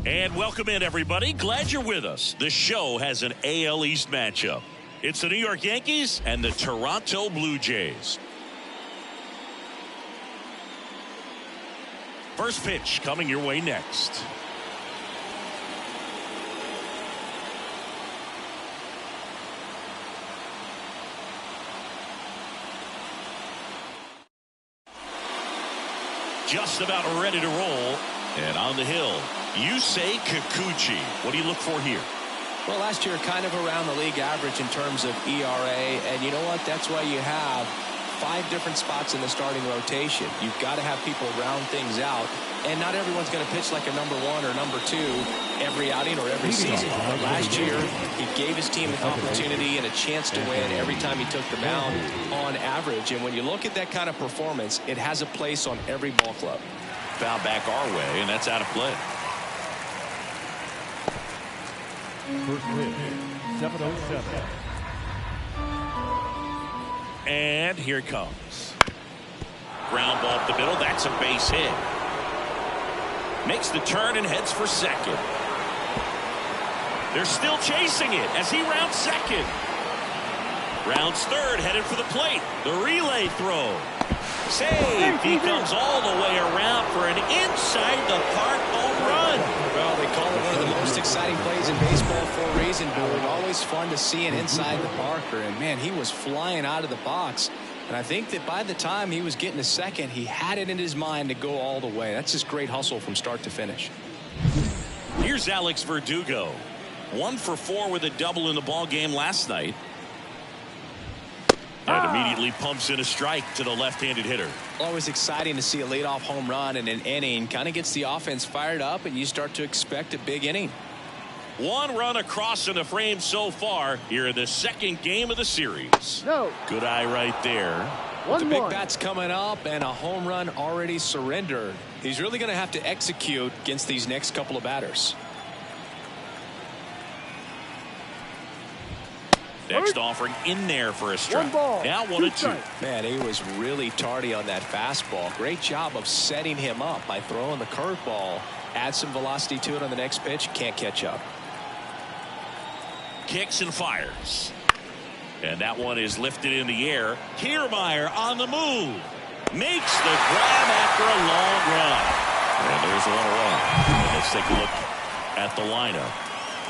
And welcome in, everybody. Glad you're with us. The show has an AL East matchup. It's the New York Yankees and the Toronto Blue Jays. First pitch coming your way next. Just about ready to roll. And on the hill, Yusei Kikuchi. What do you look for here? Well, last year kind of around the league average in terms of ERA. And you know what? That's why you have 5 different spots in the starting rotation. You've got to have people round things out. And not everyone's going to pitch like a number 1 or number 2 every outing or every season. But last year, he gave his team an opportunity and a chance to win every time he took the mound on average. And when you look at that kind of performance, it has a place on every ball club. Foul back our way, and that's out of play. First pitch, 7:07. And here it comes. Ground ball up the middle. That's a base hit. Makes the turn and heads for second. They're still chasing it as he rounds second. Rounds third, headed for the plate. The relay throw. Save. He comes all the way around for an inside-the-park home run. Well, they call it one of the most exciting plays in baseball for a reason, Boog. Always fun to see an inside-the-parker. And, man, he was flying out of the box. And I think that by the time he was getting to second, he had it in his mind to go all the way. That's just great hustle from start to finish. Here's Alex Verdugo. 1 for 4 with a double in the ball game last night. And immediately pumps in a strike to the left-handed hitter. Always exciting to see a leadoff home run in an inning. Kind of gets the offense fired up, and you start to expect a big inning. 1 run across in the frame so far here in the second game of the series. No. Good eye right there. The big bat's coming up and a home run already surrendered. He's really going to have to execute against these next couple of batters. Next offering in there for a strike. Now 1-2. Man, he was really tardy on that fastball. Great job of setting him up by throwing the curveball. Add some velocity to it on the next pitch. Can't catch up. Kicks and fires. And that one is lifted in the air. Kiermaier on the move. Makes the grab after a long run. And there's 1 away. And let's take a look at the lineup.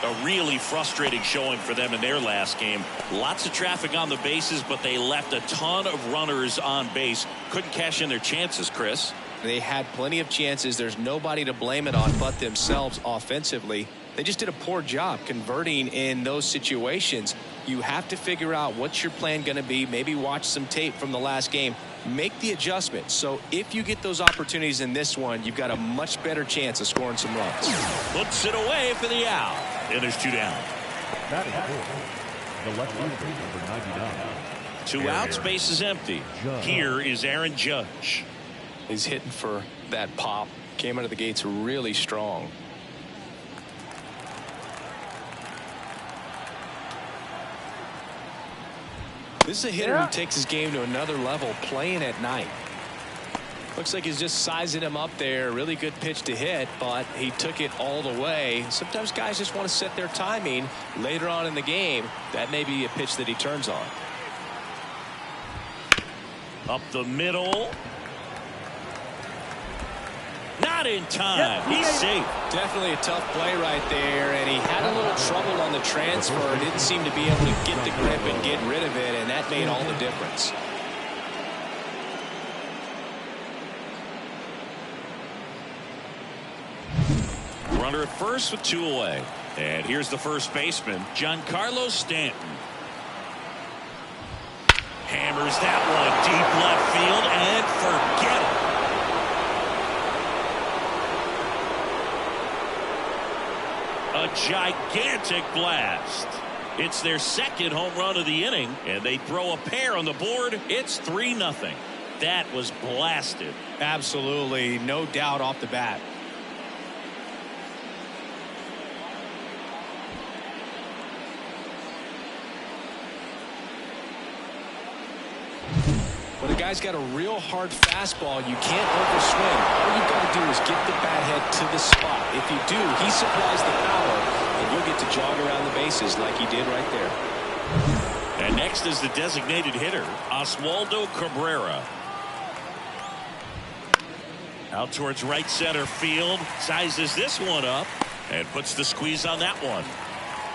A really frustrating showing for them in their last game. Lots of traffic on the bases, but they left a ton of runners on base. Couldn't cash in their chances, Chris. They had plenty of chances. There's nobody to blame it on but themselves offensively. They just did a poor job converting in those situations. You have to figure out what's your plan going to be. Maybe watch some tape from the last game. Make the adjustment. So if you get those opportunities in this one, you've got a much better chance of scoring some runs. Puts it away for the out. And there's 2 down. That is the left fielder, number 99. 2 outs, base is empty. Here is Aaron Judge. He's hitting for that pop. Came out of the gates really strong. This is a hitter who takes his game to another level, playing at night. Looks like he's just sizing him up there. Really good pitch to hit, but he took it all the way. Sometimes guys just want to set their timing later on in the game. That may be a pitch that he turns on. Up the middle. Not in time. He's safe. Definitely a tough play right there, and he had a little trouble on the transfer. Didn't seem to be able to get the grip and get rid of it, and that made all the difference. Runner at first with 2 away. And here's the first baseman, Giancarlo Stanton. Hammers that one deep left field and forget it. A gigantic blast. It's their second home run of the inning, and they throw a pair on the board. It's 3-0. That was blasted. Absolutely, no doubt off the bat. What a guy's got a real hard fastball. You can't overswing. All you've got to do is get the bat head to the spot. If you do, he supplies the power, and you'll get to jog around the bases like he did right there. And next is the designated hitter, Oswaldo Cabrera. Out towards right center field. Sizes this one up and puts the squeeze on that one.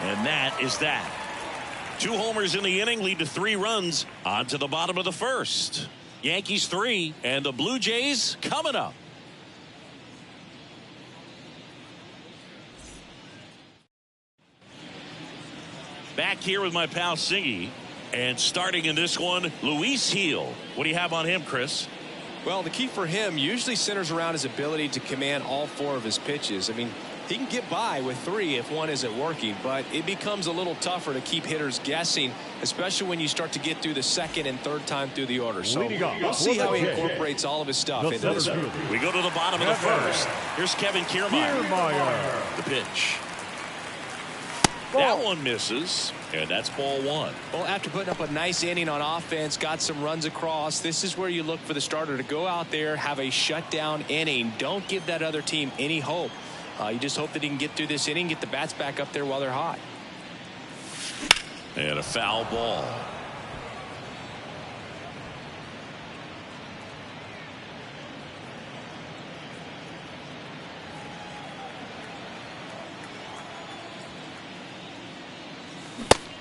And that is that. 2 homers in the inning lead to 3 runs on to the bottom of the first. Yankees 3 and the Blue Jays coming up. Back here with my pal Singy, and starting in this one, Luis Gil. What do you have on him, Chris? Well, the key for him usually centers around his ability to command all 4 of his pitches. I mean, he can get by with 3 if one isn't working, but it becomes a little tougher to keep hitters guessing, especially when you start to get through the second and third time through the order. So we'll see how he incorporates all of his stuff into this one. We go to the bottom of the first. Here's Kevin Kiermaier. The pitch. That one misses, and that's ball 1. Well, after putting up a nice inning on offense, got some runs across, this is where you look for the starter to go out there, have a shutdown inning. Don't give that other team any hope. You just hope that he can get through this inning, get the bats back up there while they're hot. And a foul ball.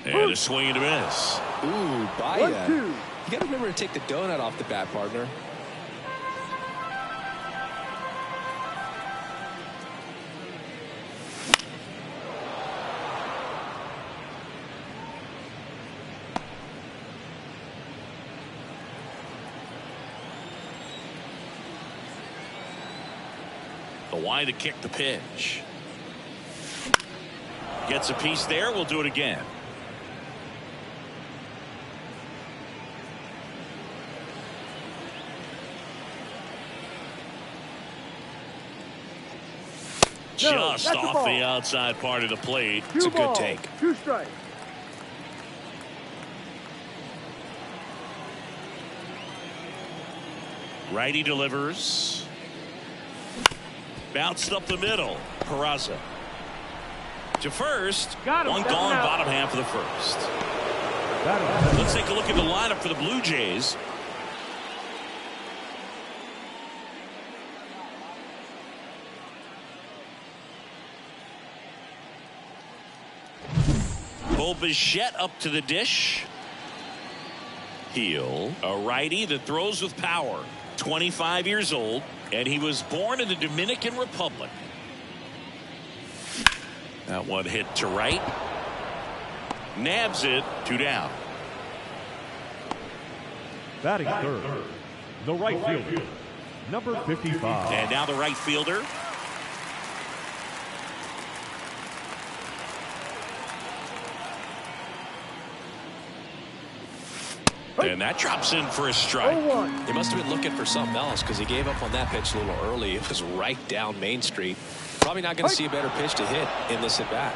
And a swing and a miss. Ooh, Baya. You got to remember to take the donut off the bat, partner. The wide to kick the pitch. Gets a piece there. We'll do it again. Just off the outside part of the plate. It's a good take. 2 strikes. Righty delivers. Bounced up the middle. Peraza to first. Got him. One gone, bottom half of the first. Let's take a look at the lineup for the Blue Jays. Bichette up to the dish. Gil, a righty that throws with power. 25 years old, and he was born in the Dominican Republic. That one hit to right. Nabs it. 2 down. Batting third, the right fielder, number 55. And now the right fielder. And that drops in for a strike. He must have been looking for something else because he gave up on that pitch a little early. It was right down Main Street. Probably not going to see a better pitch to hit in this at bat.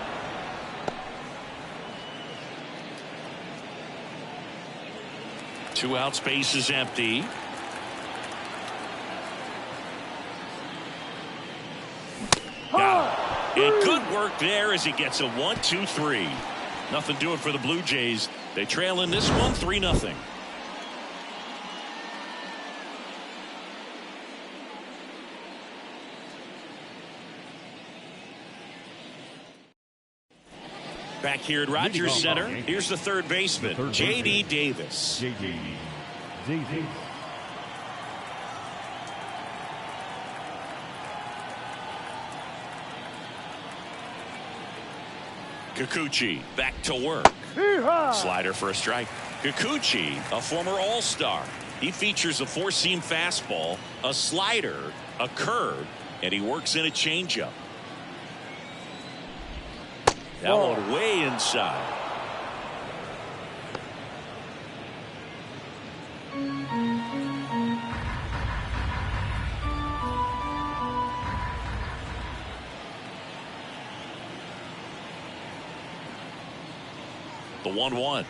Two out, space is empty. Got it. And good work there as he gets a 1-2-3. Nothing doing for the Blue Jays. They trail in this one 3-0. Back here at Rogers Center, here's the third baseman, J.D. Davis. J.D. Davis. Kikuchi back to work. Slider for a strike. Kikuchi, a former All-Star. He features a four-seam fastball, a slider, a curve, and he works in a changeup. That one way inside. The 1-1.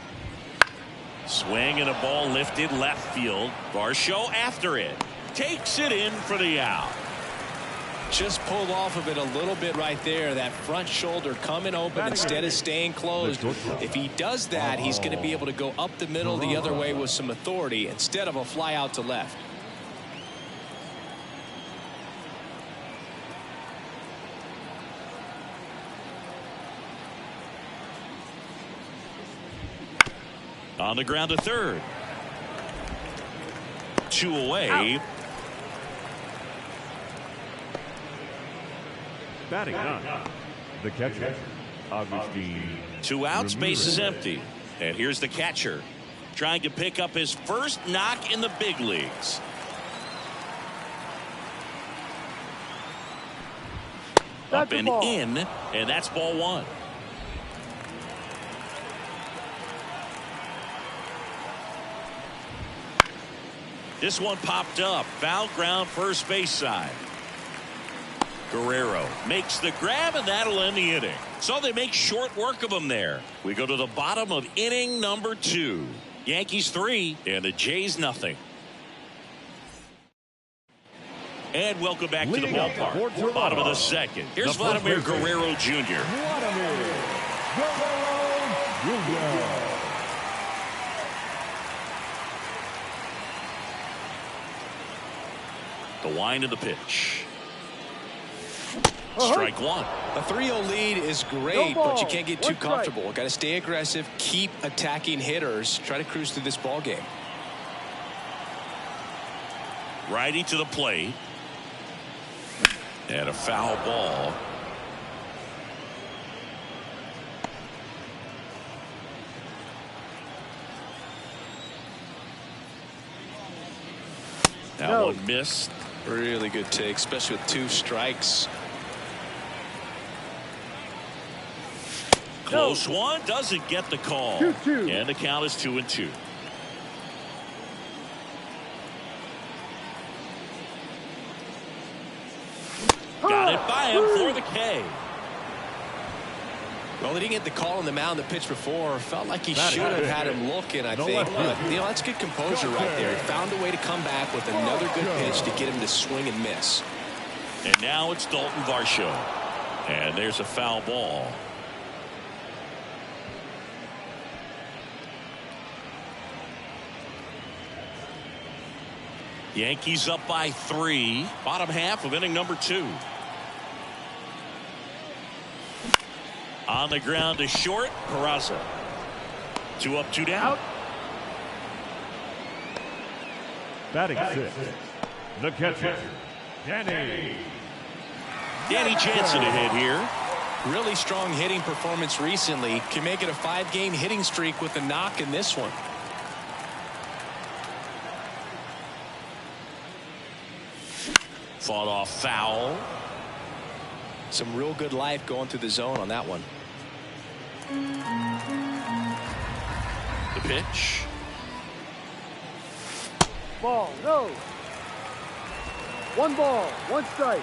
Swing and a ball lifted left field. Varsho after it. Takes it in for the out. Just pulled off of it a little bit right there. That front shoulder coming open instead of staying closed. If he does that, he's going to be able to go up the middle the other way with some authority instead of a fly out to left. On the ground to third. 2 away. Out. Batting none. The catcher, Augustine. 2 outs, base is empty. And here's the catcher, trying to pick up his first knock in the big leagues. Up and in, and that's ball 1. This one popped up. Foul ground, first base side. Guerrero makes the grab, and that'll end the inning. So they make short work of him there. We go to the bottom of inning number 2. Yankees 3 and the Jays nothing. And welcome back to the ballpark. Bottom of the second. Here's Vladimir Guerrero Jr. The wind of the pitch. Strike 1. A 3-0 lead is great, but you can't get too comfortable. Got to stay aggressive, keep attacking hitters, try to cruise through this ball game. Righty to the plate. And a foul ball. That one missed. Really good take, especially with 2 strikes. Close one, doesn't get the call. 2-2. And the count is 2-2. Got it by him for the K. Well, he didn't get the call on the mound the pitch before. Felt like he should have had him looking, I think. But, you know, that's good composure right there. He found a way to come back with another good pitch to get him to swing and miss. And now it's Dalton Varsho. And there's a foul ball. Yankees up by 3. Bottom half of inning number 2. On the ground to short, Peraza. 2 up, 2 down. Out. Batting 6. The catcher, Danny Jansen to hit here. Really strong hitting performance recently. Can make it a 5-game hitting streak with a knock in this one. Fought off foul. Some real good life going through the zone on that one. The pitch. Ball, no. 1 ball, 1 strike.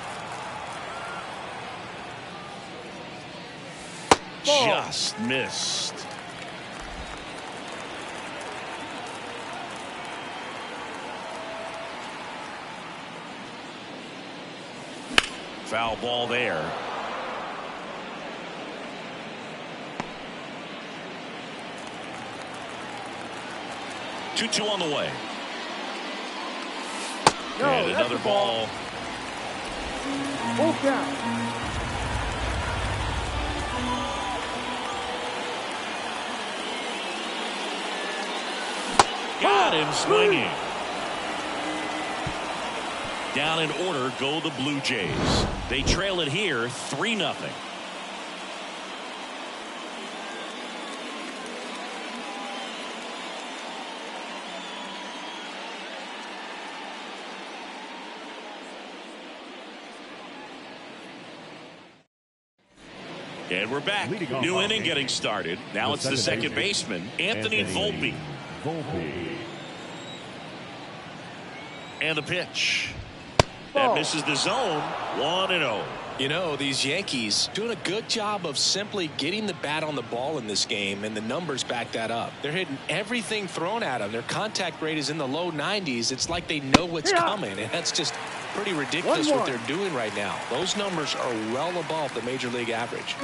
Ball. Just missed. Foul ball there. Two on the way. No, and another ball. Full count. Got him swinging. Down in order go the Blue Jays. They trail it here 3-0. And we're back. New inning getting started. Now it's the second baseman, Anthony Volpe. And the pitch. That misses the zone. 1-0. You know, these Yankees doing a good job of simply getting the bat on the ball in this game, and the numbers back that up. They're hitting everything thrown at them. Their contact rate is in the low 90s. It's like they know what's coming, and that's just pretty ridiculous what they're doing right now. Those numbers are well above the major league average.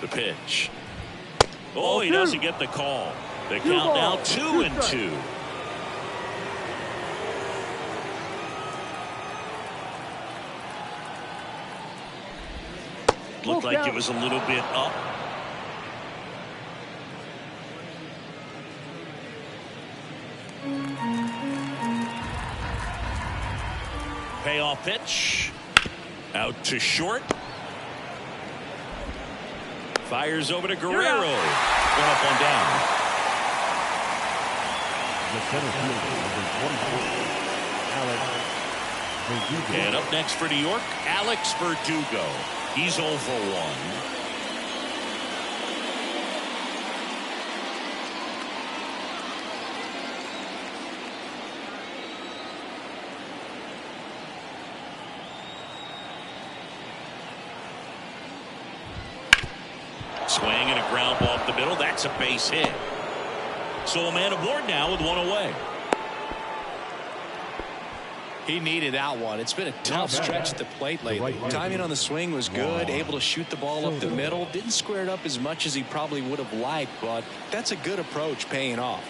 The pitch. Oh, he doesn't get the call. The count now 2-2. Looked like it was a little bit up. Payoff pitch. Out to short. Fires over to Guerrero. One up, one down. The center fielder, number 24, Alex Verdugo. And up next for New York, Alex Verdugo. He's 0 for 1. Swing and a ground ball up the middle. That's a base hit. So a man aboard now with one away. He needed that one. It's been a tough stretch at the plate lately. Timing on the swing was good. Able to shoot the ball up the middle. Didn't square it up as much as he probably would have liked, but that's a good approach paying off.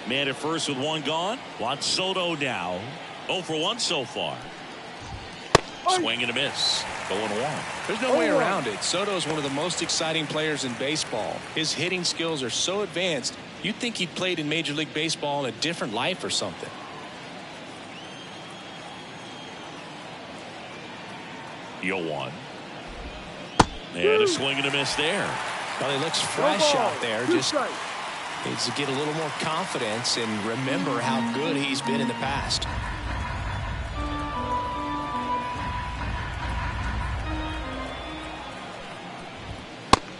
Man at first with one gone. Juan Soto now 0 for 1 so far. Swing and a miss. 0-1. There's no way around it. Soto is one of the most exciting players in baseball. His hitting skills are so advanced, you'd think he played in Major League Baseball in a different life or something. One. And a swing and a miss there. Well, he looks fresh out there. Just needs to get a little more confidence and remember how good he's been in the past.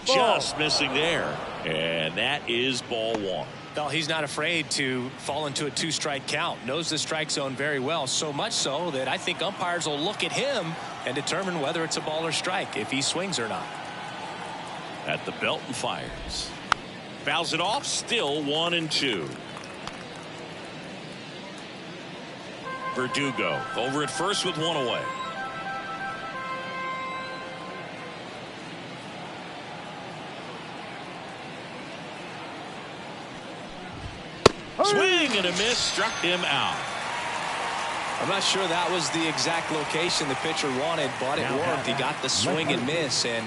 Just missing there. And that is ball 1. Well, he's not afraid to fall into a 2-strike count. Knows the strike zone very well. So much so that I think umpires will look at him and determine whether it's a ball or strike, if he swings or not. At the belt and fires. Fouls it off. Still 1-2. Verdugo over at first with one away. Swing and a miss, struck him out. I'm not sure that was the exact location the pitcher wanted, but it worked. He got the swing and miss, and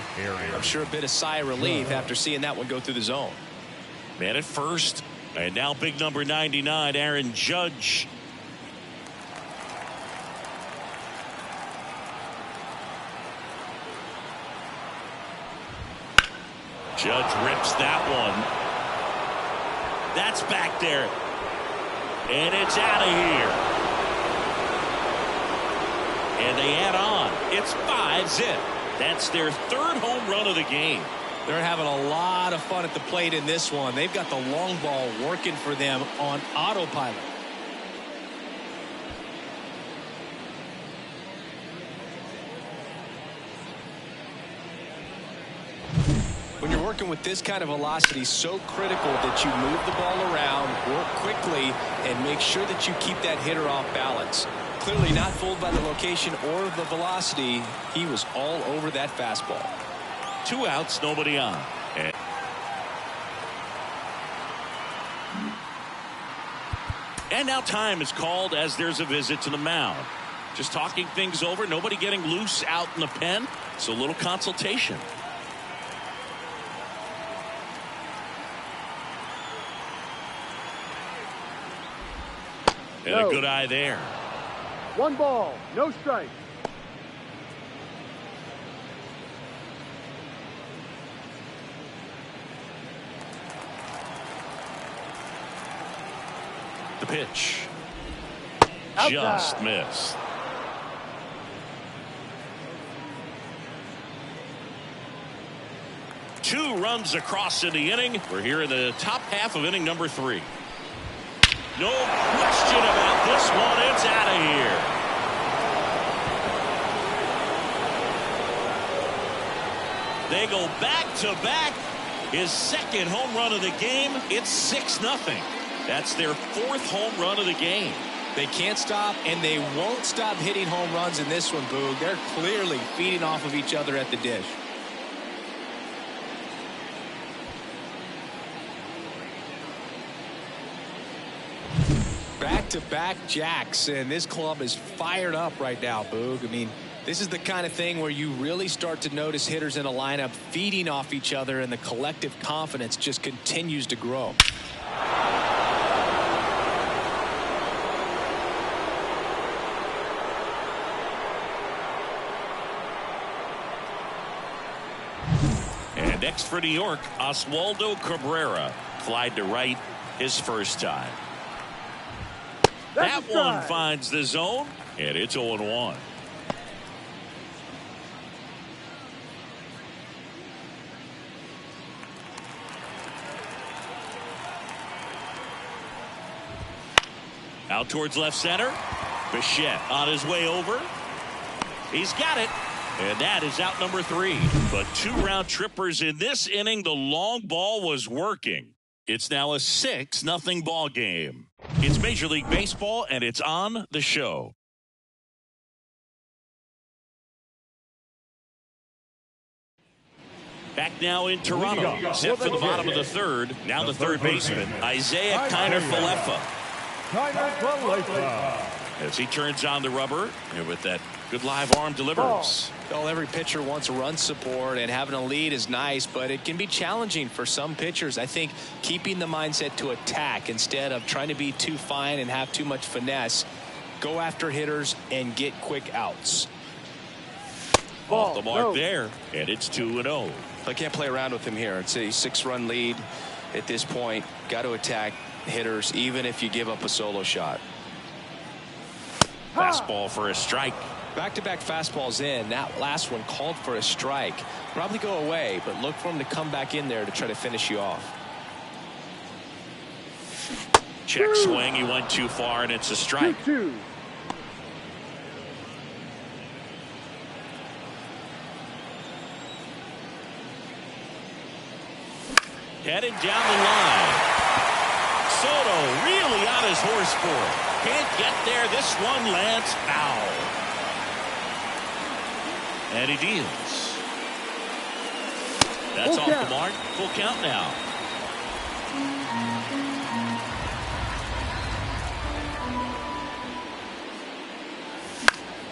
I'm sure a bit of sigh of relief after seeing that one go through the zone. Man at first, and now big number 99, Aaron Judge. Judge rips that one. That's back there. And it's out of here. And they add on. It's 5-zip. That's their 3rd home run of the game. They're having a lot of fun at the plate in this one. They've got the long ball working for them on autopilot. When you're working with this kind of velocity, so critical that you move the ball around, work quickly, and make sure that you keep that hitter off balance. Clearly not fooled by the location or the velocity. He was all over that fastball. 2 outs, nobody on. And now time is called as there's a visit to the mound. Just talking things over, nobody getting loose out in the pen, so a little consultation. And a good eye there. 1 ball, no strike. The pitch. Just missed. Two runs across in the inning. We're here in the top half of inning number 3. No question about this one. It's out of here. They go back to back. His second home run of the game. It's 6-0. That's their 4th home run of the game. They can't stop, and they won't stop hitting home runs in this one, Boog. They're clearly feeding off of each other at the dish. Back-to-back jacks, and this club is fired up right now, Boog. I mean, this is the kind of thing where you really start to notice hitters in a lineup feeding off each other, and the collective confidence just continues to grow. And next for New York, Oswaldo Cabrera. Flied to right his first time. That one finds the zone, and it's 0-1. Out towards left center. Bichette on his way over. He's got it. And that is out number 3. But 2 round trippers in this inning. The long ball was working. It's now a 6-0 ball game. It's Major League Baseball, and it's on the show. Back now in Toronto, set for the bottom of the 3rd. Now the 3rd baseman, Isaiah Kiner-Falefa. As he turns on the rubber, and with that good live arm delivers. Well, every pitcher wants run support, and having a lead is nice, but it can be challenging for some pitchers. I think keeping the mindset to attack instead of trying to be too fine and have too much finesse. Go after hitters and get quick outs. Off the mark there, and it's 2-0. I can't play around with him here. It's a 6-run lead at this point. Got to attack hitters, even if you give up a solo shot. Fastball for a strike. Back-to-back fastballs in. That last one called for a strike. Probably go away, but look for him to come back in there to try to finish you off. Check swing. He went too far, and it's a strike. 2-2. Headed down the line. Soto really on his horse for it. Can't get there. This one lands foul. And he deals. That's off the mark. Full count now.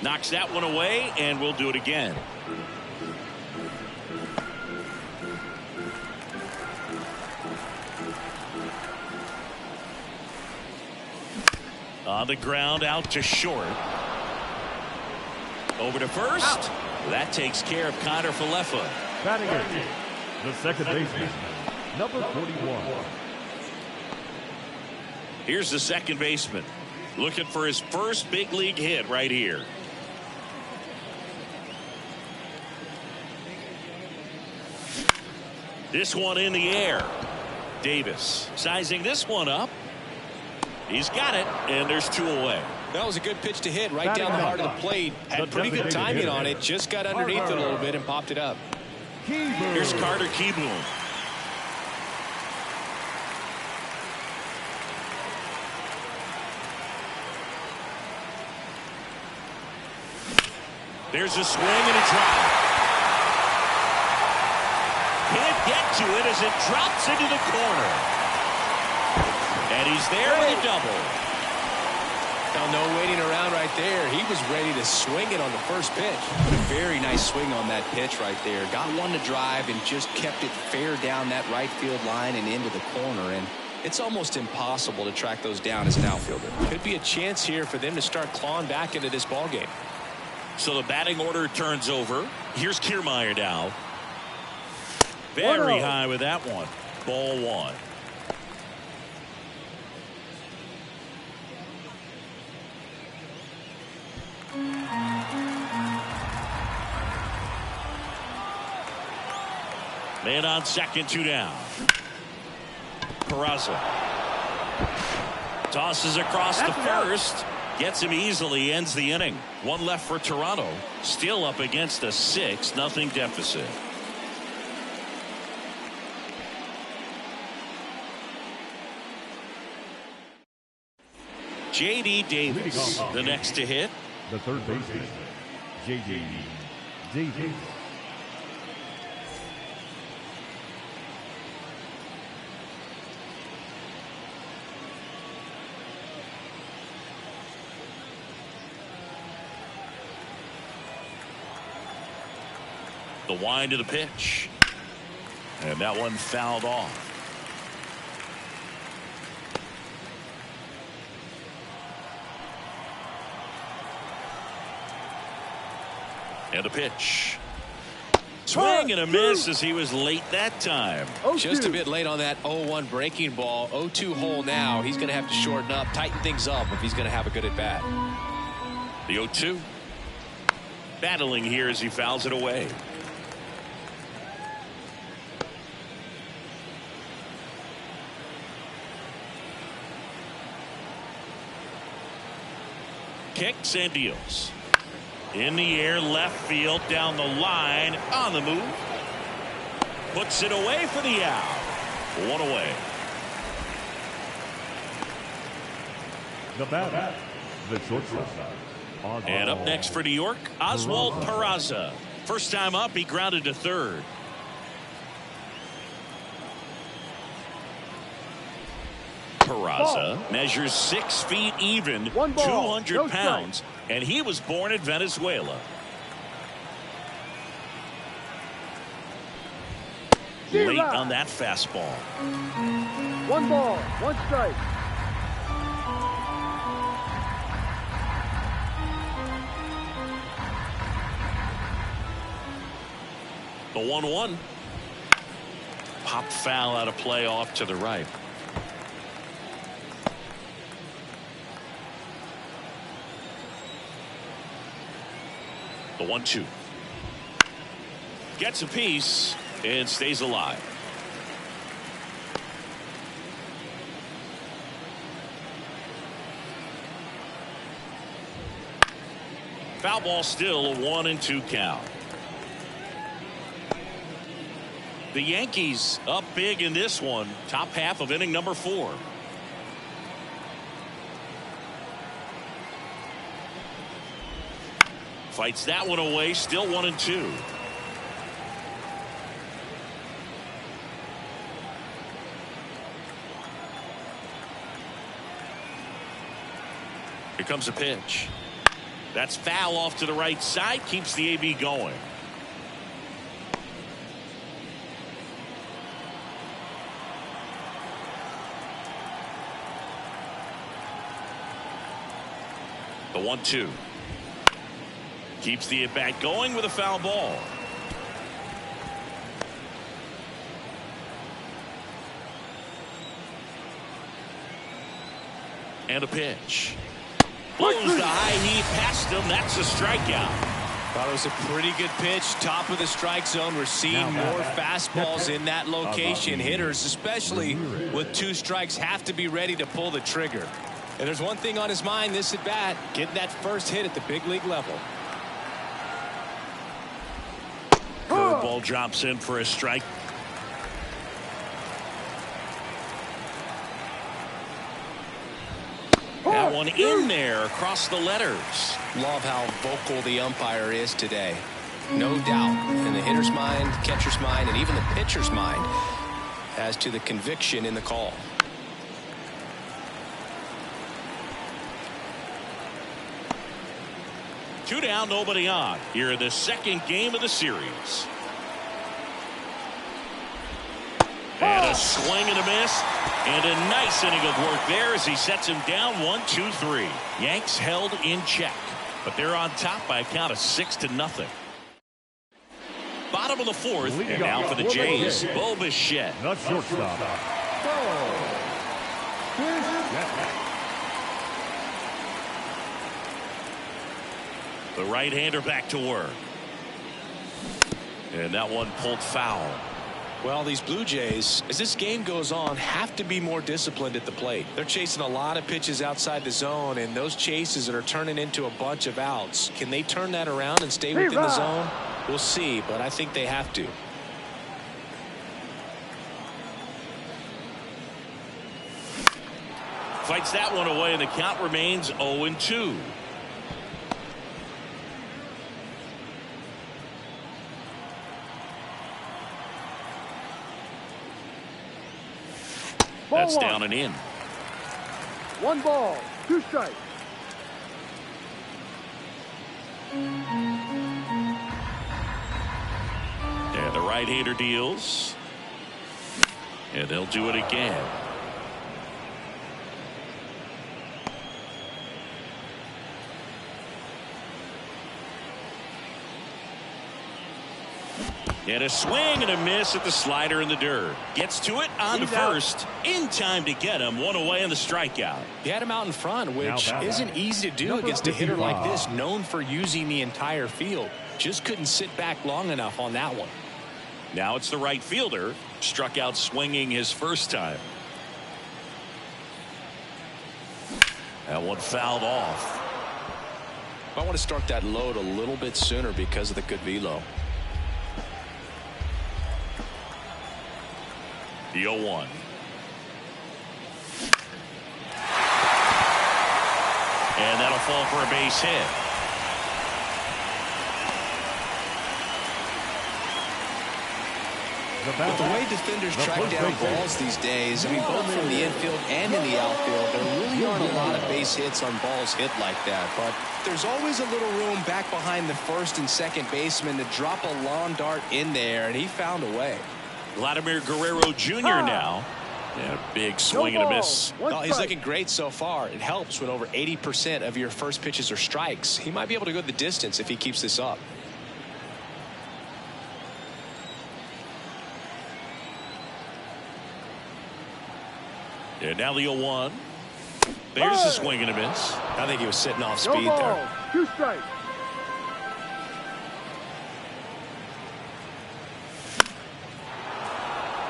Knocks that one away, and we'll do it again. On the ground, out to short. Over to first. Out. That takes care of Kiner-Falefa. Batting it, the second baseman, number 41. Here's the second baseman, looking for his first big league hit right here. This one in the air. Davis sizing this one up. He's got it, and there's 2 away. That was a good pitch to hit right down the heart of the plate. Had pretty good timing on it. Just got underneath it a little bit and popped it up. Here's Carter Kieboom. There's a swing and a drop. Can't get to it as it drops into the corner. And he's there with a double. Now, no waiting around right there. He was ready to swing it on the first pitch. A very nice swing on that pitch right there. Got one to drive and just kept it fair down that right field line and into the corner. And it's almost impossible to track those down as an outfielder. Could be a chance here for them to start clawing back into this ball game. So the batting order turns over. Here's Kiermaier now. Very high with that one. Ball 1. Man on second, 2 down. Peraza tosses across the first. Gets him easily, ends the inning. 1 left for Toronto. Still up against a 6-0 deficit. J.D. Davis, the next to hit. The third baseman, J.D. Davis. The wind of the pitch. And that one fouled off. And a pitch. Swing and a miss as he was late that time. Just a bit late on that 0-1 breaking ball. 0-2 hole now. He's going to have to shorten up, tighten things up if he's going to have a good at bat. The 0-2. Battling here as he fouls it away. Kicks and deals. In the air, left field, down the line, on the move. Puts it away for the out. 1 away. The batter, the shortstop. And up next for New York, Oswald Peraza. First time up, he grounded to third. Peraza measures 6 feet even, 200 pounds, and he was born in Venezuela. Late on that fastball. 1 ball, 1 strike. The 1-1. Pop foul out of play off to the right. The 1-2. Gets a piece and stays alive. Foul ball, still a 1-2 count. The Yankees up big in this one. Top half of inning number 4. Fights that one away, still 1-2. Here comes a pitch. That's foul off to the right side, keeps the AB going. The 1-2. Keeps the at-bat going with a foul ball. And a pitch. Blows the high heat past him. That's a strikeout. Thought it was a pretty good pitch. Top of the strike zone. We're seeing more fastballs in that location. Hitters, especially with 2 strikes, have to be ready to pull the trigger. And there's one thing on his mind this at bat, getting that first hit at the big league level. Curveball drops in for a strike. That one in there across the letters. Love how vocal the umpire is today. No doubt in the hitter's mind, catcher's mind, and even the pitcher's mind as to the conviction in the call. Two down, nobody on. Here in the second game of the series. And a swing and a miss. And a nice inning of work there as he sets him down 1-2-3. Yanks held in check, but they're on top by a count of 6-0. Bottom of the 4th, and now for the Jays, Bo Bichette. The shortstop. The right-hander back to work. And that one pulled foul. Well, these Blue Jays, as this game goes on, have to be more disciplined at the plate. They're chasing a lot of pitches outside the zone, and those chases that are turning into a bunch of outs. Can they turn that around and stay within the zone? We'll see, but I think they have to. Fights that one away, and the count remains 0-2. That's down and in. 1 ball, 2 strikes. And the right-hander deals. And they'll do it again. And a swing and a miss at the slider in the dirt. Gets to it on the first. In time to get him. One away on the strikeout. He had him out in front, which isn't easy to do against a hitter like this, known for using the entire field. Just couldn't sit back long enough on that one. Now it's the right fielder. Struck out swinging his first time. That one fouled off. I want to start that load a little bit sooner because of the good velo. The 0-1. And that'll fall for a base hit. With the way defenders track down balls these days, I mean, both from the infield and in the outfield, there really aren't a lot of base hits on balls hit like that. But there's always a little room back behind the first and second baseman to drop a lawn dart in there, and he found a way. Vladimir Guerrero Jr. now. And a big swing and a miss. Oh, he's looking great so far. It helps when over 80% of your first pitches are strikes. He might be able to go the distance if he keeps this up. And now the 0-1. There's the swing and a miss. I think he was sitting off speed there. 2 strikes.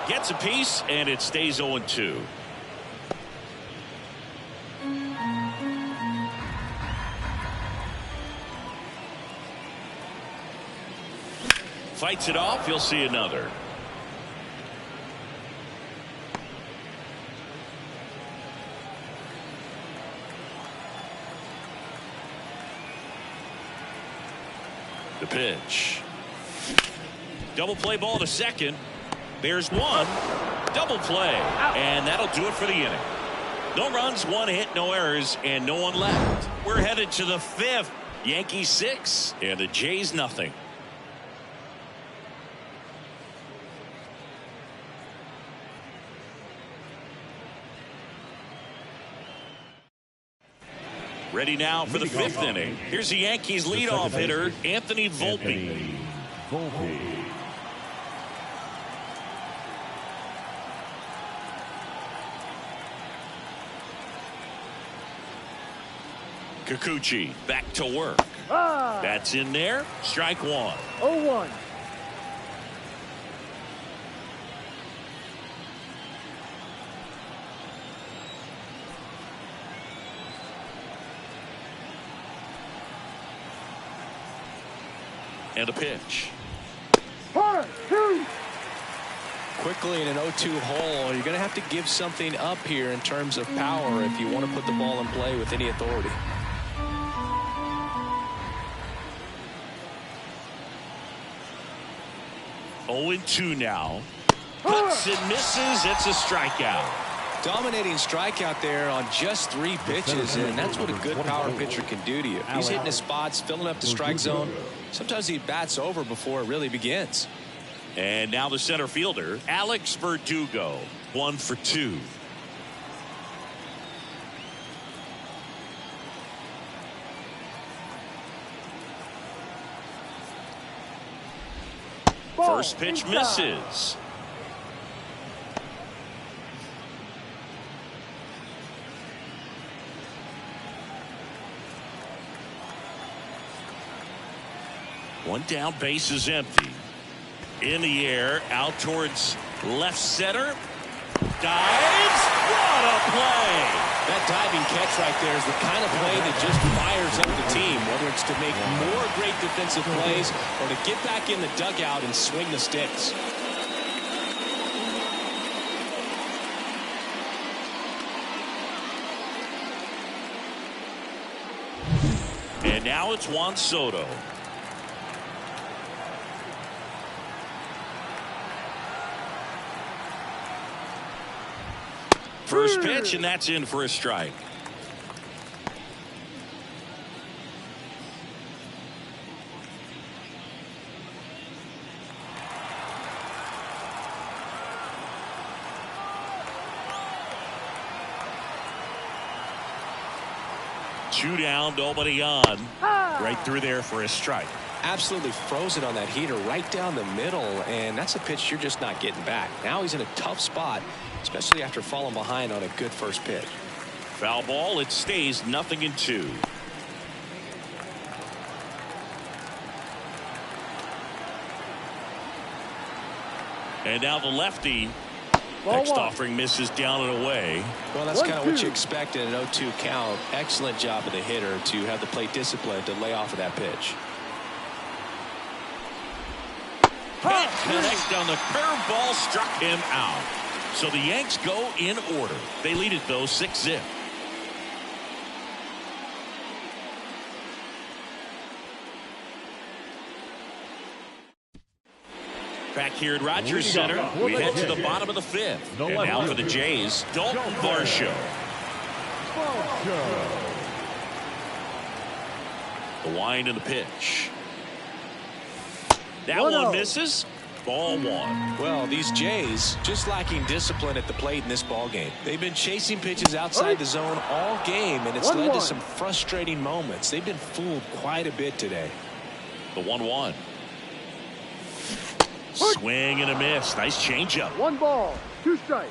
Gets a piece, and it stays 0-2. Fights it off. You'll see another. The pitch. Double play ball to second. There's one. Double play. And that'll do it for the inning. No runs, 1 hit, no errors, and no one left. We're headed to the 5th. Yankees 6 and the Jays nothing. Ready now for the 5th inning. Here's the Yankees leadoff hitter, Anthony Volpe. Kikuchi back to work. That's in there. Strike 1. 0-1. And a pitch. Hard, 2. Quickly in an 0-2 hole, you're going to have to give something up here in terms of power if you want to put the ball in play with any authority. Oh, 0-2 now. Cuts and misses. It's a strikeout. Dominating strikeout there on just 3 pitches, and that's what a good power pitcher can do to you. He's hitting his spots, filling up the strike zone. Sometimes he bats over before it really begins. And now the center fielder, Alex Verdugo, 1 for 2. First pitch misses. One down, base is empty. In the air, out towards left center. Dives. What a play! That diving catch right there is the kind of play that just fires up the team, whether it's to make more great defensive plays or to get back in the dugout and swing the sticks. And now it's Juan Soto. First pitch, and that's in for a strike. Two down, nobody on. Right through there for a strike. Absolutely froze it on that heater right down the middle, and that's a pitch you're just not getting back. Now he's in a tough spot, especially after falling behind on a good first pitch. Foul ball, it stays 0-2. And now the lefty. Next offering misses down and away. Well, that's kind of what you expect in an 0-2 count. Excellent job of the hitter to have the plate discipline to lay off of that pitch. Can't connect on the curveball, struck him out. So the Yanks go in order. They lead it though 6-0. Back here at Rogers Center, we head to the bottom of the fifth. And now for the Jays, Dalton Varsho. The wind and the pitch. That one misses. Ball one. Well, these Jays just lacking discipline at the plate in this ball game. They've been chasing pitches outside the zone all game, and it's led to some frustrating moments. They've been fooled quite a bit today. The 1-1. Swing and a miss. Nice changeup. 1 ball, 2 strikes.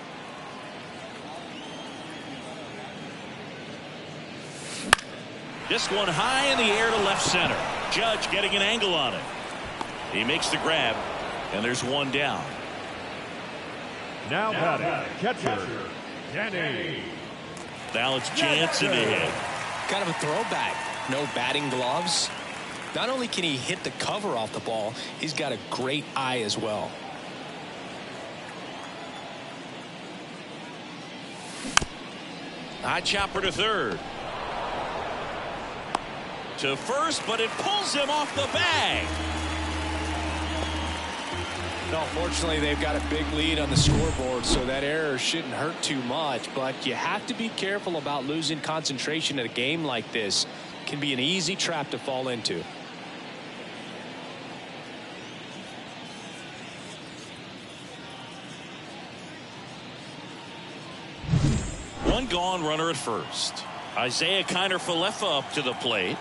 This one high in the air to left center. Judge getting an angle on it. He makes the grab, and there's one down. Now batting, catcher, Danny. Now it's Jansen to hit. Kind of a throwback. No batting gloves. Not only can he hit the cover off the ball, he's got a great eye as well. High chopper to third. To first, but it pulls him off the bag. No, fortunately, they've got a big lead on the scoreboard, so that error shouldn't hurt too much. But you have to be careful about losing concentration in a game like this. It can be an easy trap to fall into. One gone, runner at first. Isaiah Kiner-Falefa up to the plate.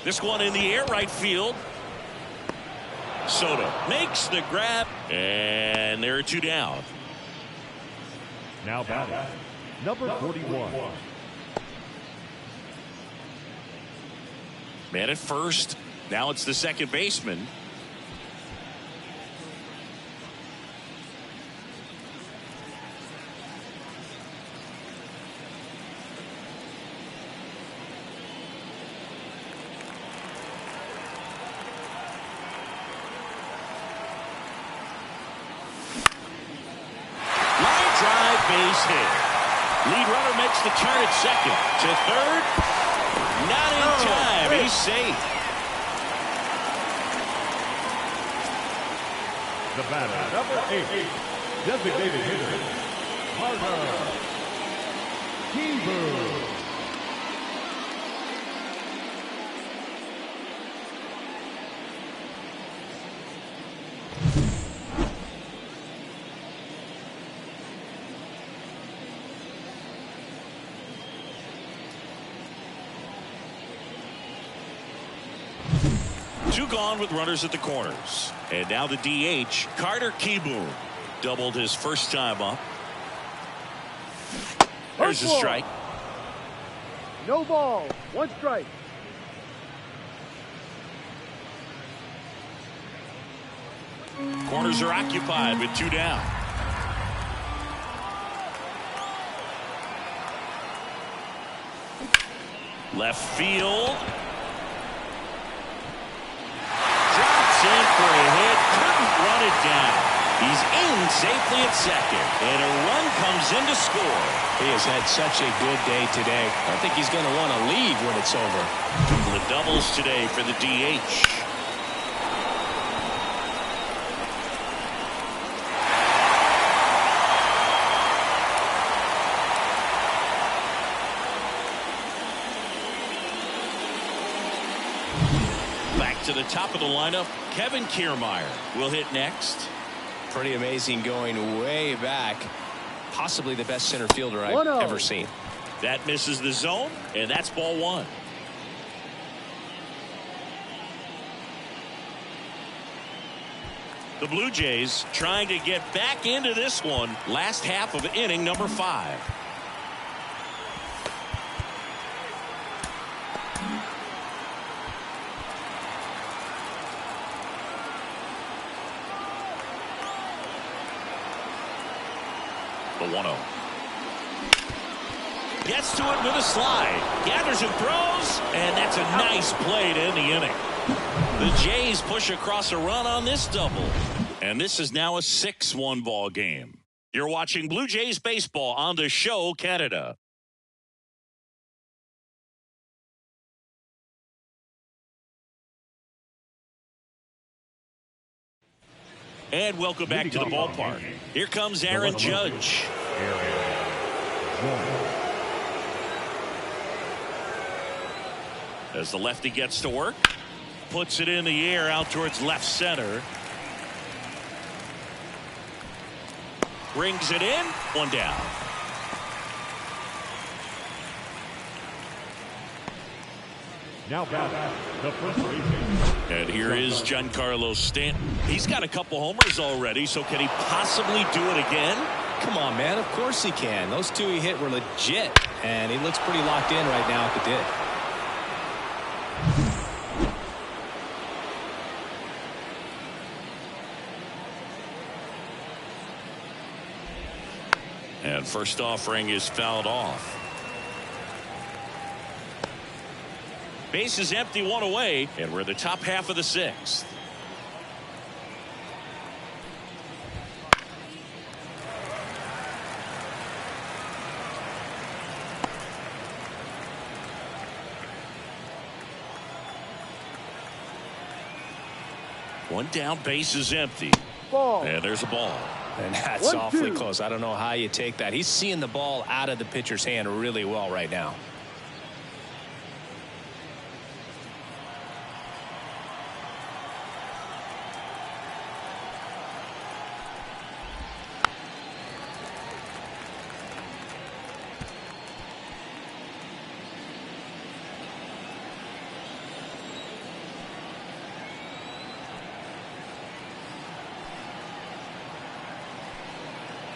This one in the air, right field. Soto makes the grab, and there are two down. Now batting, number 41. Man at first. Now it's the second baseman. Base hit. Lead runner makes the turn at second. To third. Not in time. He's safe. The batter, number 8, designated hitter, Carter Kieboom. Two gone with runners at the corners. And now the DH, Carter Kieboom. Doubled his first time up. There's a strike. No ball. One strike. Corners are occupied with 2 down. Left field. Drops in for a hit. Couldn't run it down. He's in safely at second. And a run comes in to score. He has had such a good day today. I think he's going to want to leave when it's over. Couple of doubles today for the DH. To the top of the lineup, Kevin Kiermaier will hit next. Pretty amazing, going way back. Possibly the best center fielder I've ever seen. That misses the zone, and that's ball 1. The Blue Jays trying to get back into this one. Last half of inning number 5. The 1-0. Gets to it with a slide. Gathers and throws. And that's a nice play to end the inning. The Jays push across a run on this double. And this is now a 6-1 ball game. You're watching Blue Jays baseball on the show Canada. And welcome back to the ballpark. Here comes Aaron Judge. As the lefty gets to work, puts it in the air out towards left center. Rings it in. 1 down. Now back, the first baseman. And here is Giancarlo Stanton. He's got a couple homers already, so can he possibly do it again? Come on, man. Of course he can. Those 2 he hit were legit. And he looks pretty locked in right now at the dig. And first offering is fouled off. Base is empty, 1 away, and we're the top half of the 6th. One down, base is empty. Ball. And there's a ball. And that's awfully close. I don't know how you take that. He's seeing the ball out of the pitcher's hand really well right now.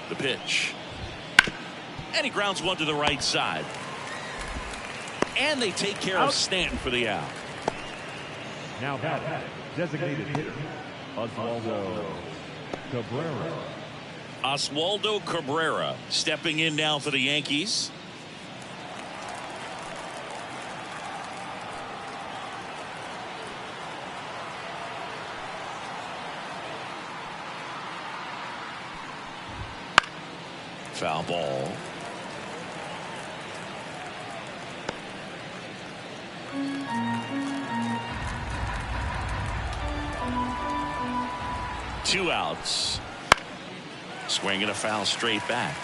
The pitch. And he grounds one to the right side. And they take care of Stanton for the out. Now batting, designated hitter, Oswaldo Cabrera stepping in now for the Yankees. Foul ball. Two outs. Swinging a foul straight back.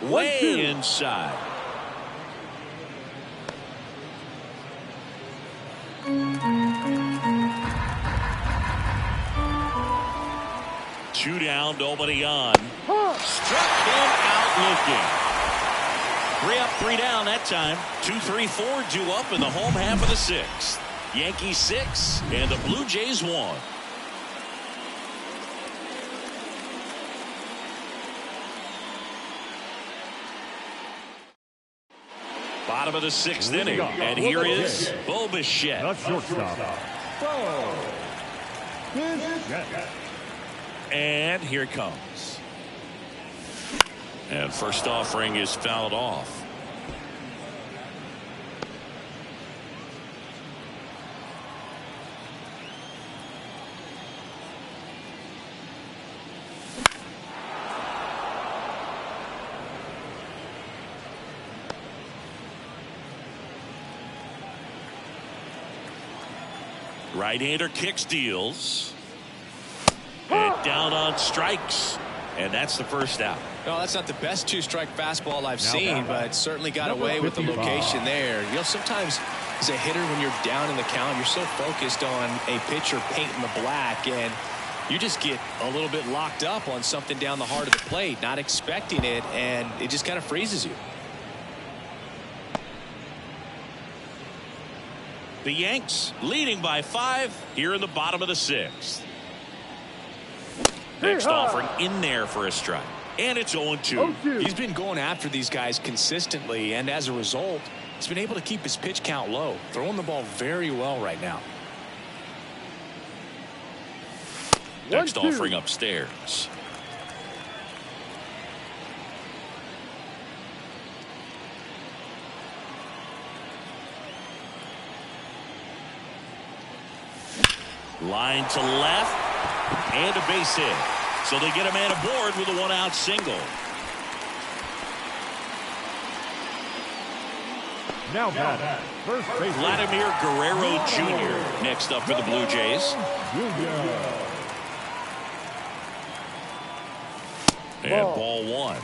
Way inside. Two down, nobody on. Struck him out looking. 3 up, 3 down that time. 2-3-4 due up in the home half of the 6th. Yankees 6 and the Blue Jays 1. Bottom of the 6th inning, and here is Bo Bichette. The shortstop. Bo Bichette. And here it comes. And first offering is fouled off. Right-hander kicks, deals. And down on strikes. And that's the first out. No, that's not the best two-strike fastball I've seen, but certainly got away with the location there. You know, sometimes as a hitter, when you're down in the count, you're so focused on a pitcher painting the black, and you just get a little bit locked up on something down the heart of the plate, not expecting it, and it just kind of freezes you. The Yanks leading by 5 here in the bottom of the 6th. Next offering in there for a strike. And it's 0-2. He's been going after these guys consistently, and as a result, he's been able to keep his pitch count low, throwing the ball very well right now. Next offering upstairs. Line to left. And a base hit. So they get a man aboard with a 1-out single. Now batting, first base. Vladimir Guerrero Jr. next up for the Blue Jays. And ball 1.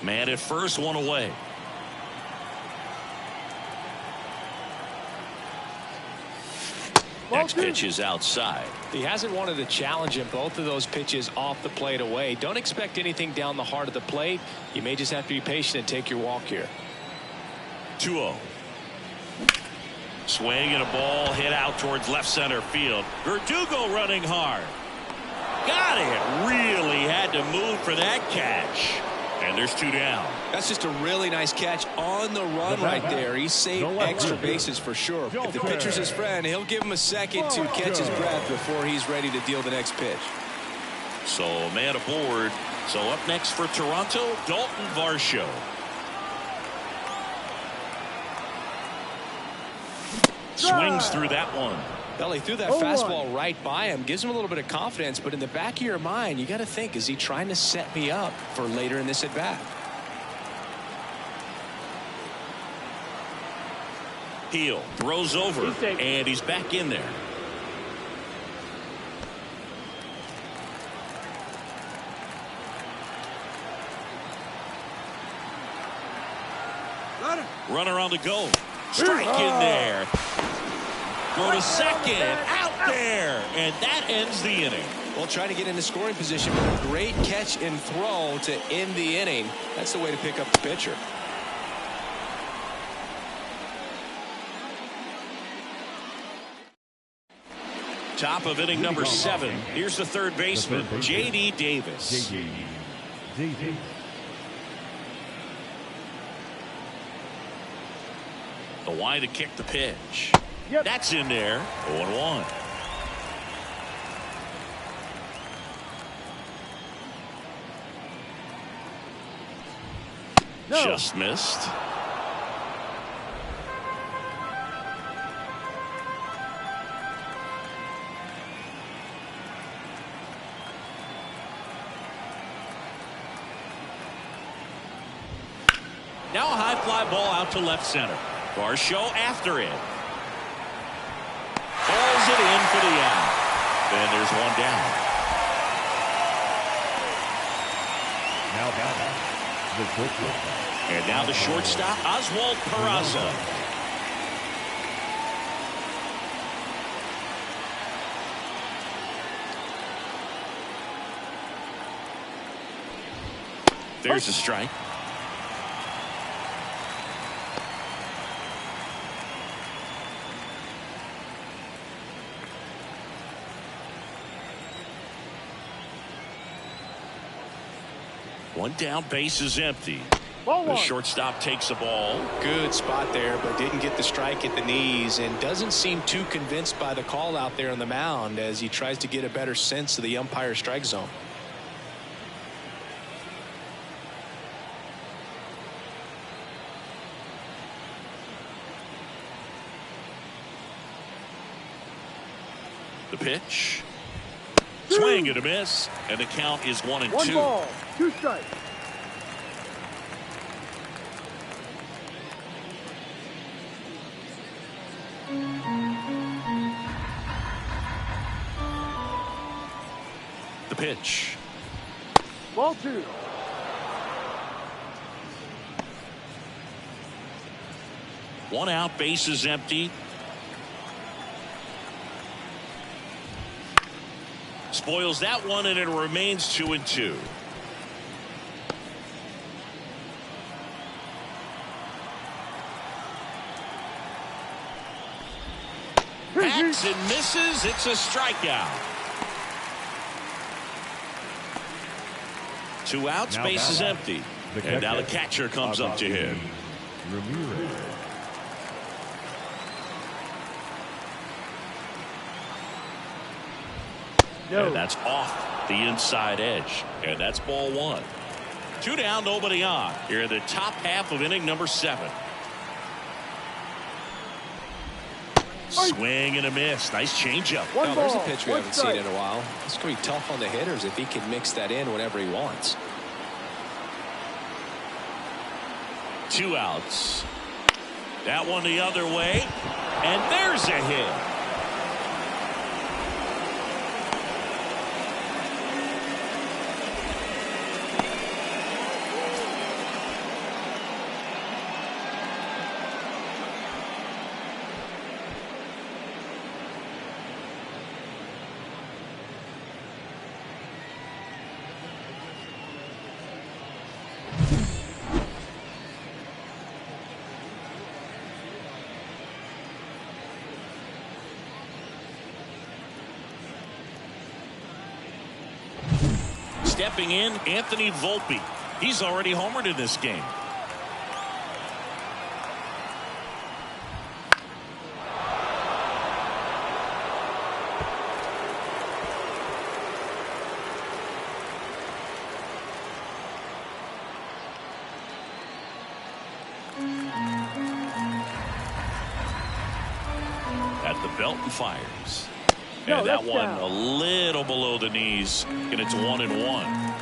Man at first, 1 away. Next pitch is outside. He hasn't wanted to challenge in both of those pitches off the plate away. Don't expect anything down the heart of the plate. You may just have to be patient and take your walk here. 2-0. Swing and a ball hit out towards left center field. Verdugo running hard. Got it. Really had to move for that catch. And there's 2 down. That's just a really nice catch on the run right there. He saved extra bases for sure. If the pitcher's his friend, he'll give him a second to catch his breath before he's ready to deal the next pitch. So a man aboard. So up next for Toronto, Dalton Varsho. Swings through that one. Well, he threw that fastball right by him. Gives him a little bit of confidence, but in the back of your mind, you got to think, is he trying to set me up for later in this at-bat? Heel throws over, and he's back in there. Runner on the go. Strike in there. Go to second, out there, and that ends the inning. Well, trying to get into scoring position with a great catch and throw to end the inning. That's the way to pick up the pitcher. Top of inning number 7. Here's the third baseman, J.D. Davis. The wide to kick the pitch. That's in there. 0-1. Just missed. Now a high fly ball out to left center. Varsho after it. Falls it in for the out. And there's 1 down. Now batting, the shortstop. And now the shortstop, Oswald Peraza. There's a strike. One down, base is empty. Ball The one. shortstop takes the ball. Good spot there, but didn't get the strike at the knees and doesn't seem too convinced by the call out there on the mound as he tries to get a better sense of the umpire strike zone. The pitch. Swing and a miss. And the count is 1-2. 1 ball, 2 strikes. The pitch. Ball 2. One out, base is empty. Spoils that one, and it remains 2-2. Hacks and misses. It's a strikeout. 2 outs, Now base is back. empty. The And now the catcher. catcher comes up to him. Ramirez. No. And that's off the inside edge. And that's ball 1. 2 down, nobody on. Here in the top half of inning number 7. Swing and a miss. Nice changeup. One Now, there's a ball, pitch we 1 haven't seen strike. in a while. It's going to be tough on the hitters if he can mix that in whenever he wants. 2 outs. That one the other way. And there's a hit. Stepping in, Anthony Volpe. He's already homered in this game. At the belt and fires. No, And that that's one down. a little below the knees, and it's 1-1.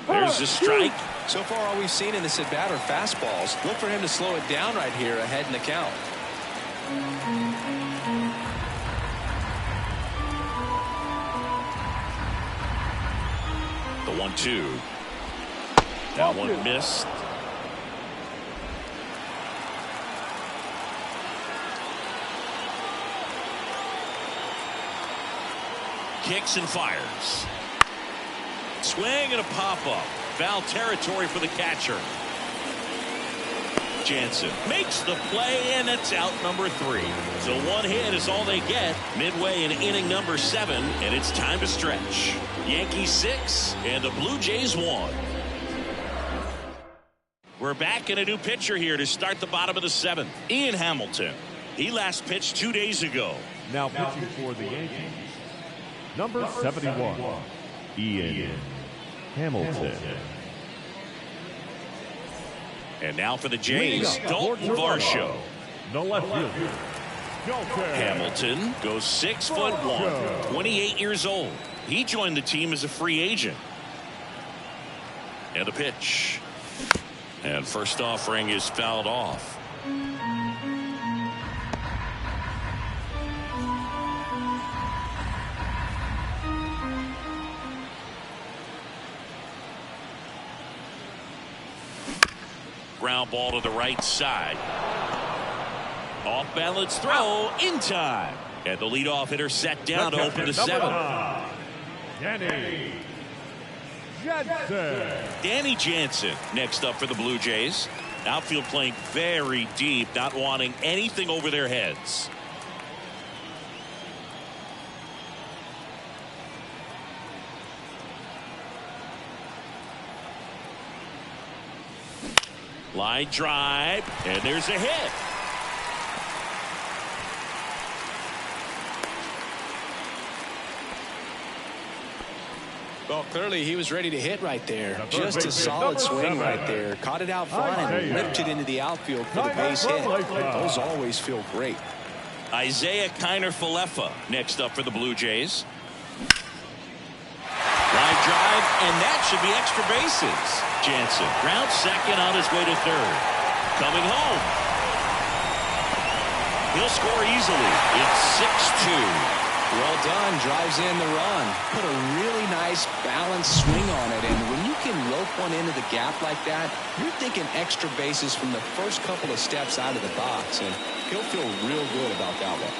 There's the strike. So far, all we've seen in this at bat are fastballs. Look for him to slow it down right here ahead in the count. The 1-2. That one missed. Kicks and fires. Swing and a pop-up. Foul territory for the catcher. Jansen makes the play, and it's out number 3. So 1 hit is all they get midway in inning number 7, and it's time to stretch. Yankees 6 and the Blue Jays 1. We're back in a new pitcher here to start the bottom of the 7th. Ian Hamilton. He last pitched 2 days ago. Now pitching for the Yankees, number 71, Ian Hamilton. And now for the Jays, Dalton Toronto, Varsho. the left fielder, Dalton Hamilton goes 6'1", 28 years old. He joined the team as a free agent. And the pitch. And first offering is fouled off. Ground ball to the right side. Off balance throw in time. And the leadoff hitter set down to open the seventh. Danny Jansen. Danny Jansen next up for the Blue Jays. Outfield playing very deep, not wanting anything over their heads. Line drive, and there's a hit. Well, clearly he was ready to hit right there. Just a solid swing right there. Caught it out front and ripped it into the outfield for the base hit. Those always feel great. Isaiah Kiner-Falefa next up for the Blue Jays. Line drive, and that should be extra bases. Jansen ground second on his way to third. Coming home. He'll score easily. It's 6-2. Well done. Drives in the run. Put a really nice balanced swing on it. And when you can rope one into the gap like that, you're thinking extra bases from the first couple of steps out of the box. And he'll feel real good about that one.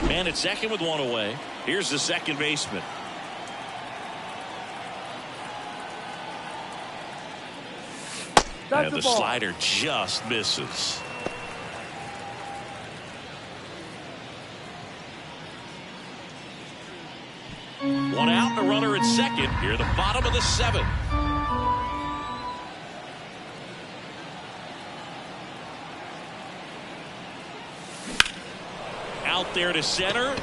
Man at second with one away. Here's the second baseman. And the slider just misses. One out and a runner at second. Here, the bottom of the seventh. Out there to center.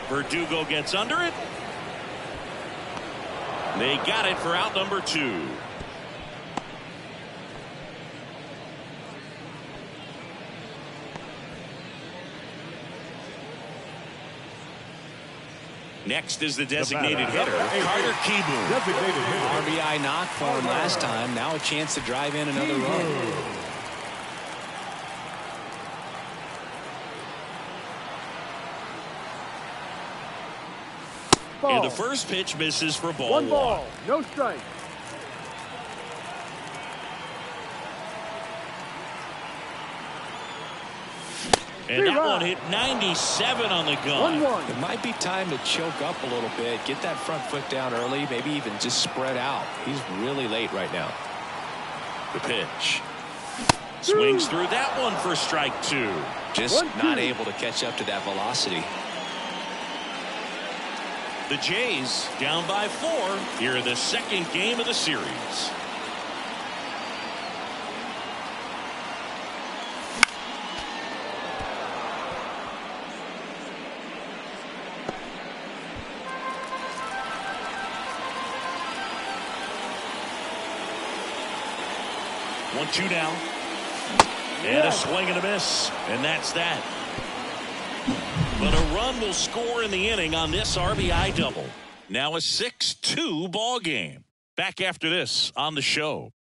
Verdugo gets under it. They got it for out number 2. Next is the designated hitter, Carter Kieboom. RBI knock for him last time. Now a chance to drive in another run. And the first pitch misses for ball one. Ball, no strike. And that one hit 97 on the gun. 1-1. It might be time to choke up a little bit. Get that front foot down early. Maybe even just spread out. He's really late right now. The pitch. Swings through that one for strike 2. Just not able to catch up to that velocity. The Jays down by 4 here in the second game of the series. One-two now. And a swing and a miss. And that's that. But a run will score in the inning on this RBI double. Now a 6-2 ball game. Back after this on the show.